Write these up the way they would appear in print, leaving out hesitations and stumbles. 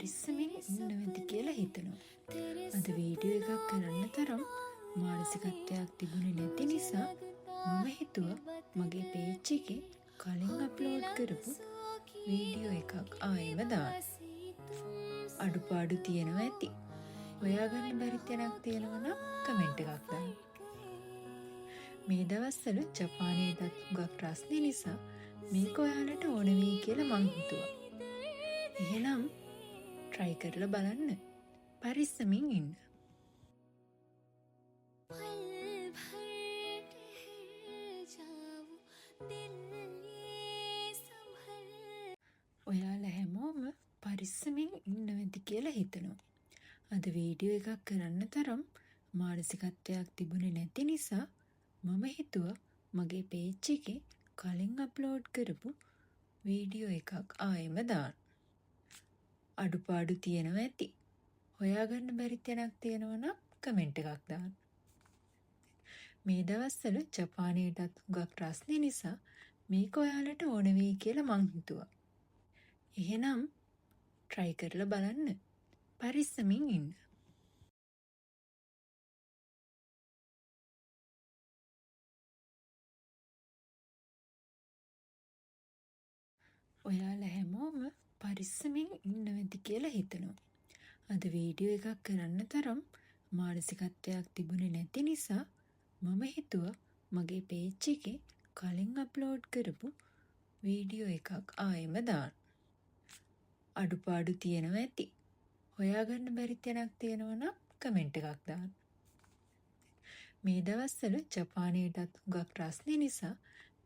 පරිස්සමින් ඉන්න වෙති කියලා හිතනවා. අද වීඩියෝ එකක් කරන්න තරම් මානසිකත්වයක් තිබුණේ නැති නිසා මම හිතුවා මගේ පේජ් එකේ කලින් අප්ලෝඩ් කරපු වීඩියෝ එකක් ආයෙම දාන්න. අඩුපාඩු තියෙනවා ඇති. හොයාගන්න බැරි තැනක් තියෙනවා නම් කමෙන්ට් එකක් දාන්න. මේ දවස්වල ජපානයේත් හුඟක් රස්නේ නිසා මේක ඔයාලට ඕන වෙයි කියලා මං හිතුවා. එහෙනම් try කරලා බලන්න. පරිස්සමින් ඉන්න. ඔයාලා හැමෝම පරිස්සමින් ඉන්න වෙති කියලා හිතනවා. අද වීඩියෝ එකක් කරන්න තරම් මානසිකත්වයක් තිබුණේ නැති නිසා මම හිතුවා මගේ පේජ් එකේ කලින් අප්ලෝඩ් කරපු වීඩියෝ එකක් ආයෙම දාන්න. අඩුපාඩු තියෙනවා ඇති. හොයාගන්න බැරි තැනක් තියෙනවා නම් කමෙන්ට් එකක් දාන්න. මේ දවස්වල ජපානයේත් හුඟක් රස්නේ නිසා මේක ඔයාලට ඕන වෙයි කියලා මං හිතුවා. එහෙනම් try කරලා බලන්න. පරිස්සමින් ඉන්න. ඔයාලා හැමෝම පරිස්සමින් ඉන්න වෙති කියලා හිතනවා. අද වීඩියෝ එකක් කරන්න තරම් මානසිකත්වයක් තිබුණේ නැති නිසා මම හිතුවා මගේ පේජ් එකේ කලින් අප්ලෝඩ් කරපු වීඩියෝ එකක් ආයෙම දාන්න. අඩුපාඩු තියෙනවා ඇති. හොයාගන්න බැරි තැනක් තියෙනවා නම් කමෙන්ට් එකක් දාන්න. මේ දවස්වල ජපානයේත් හුඟක් රස්නේ නිසා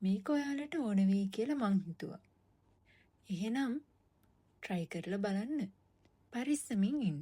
මේක ඔයාලට ඕන වෙයි කියලා මං හිතුවා. එහෙනම් try කරලා බලන්න. පරිස්සමින් ඉන්න.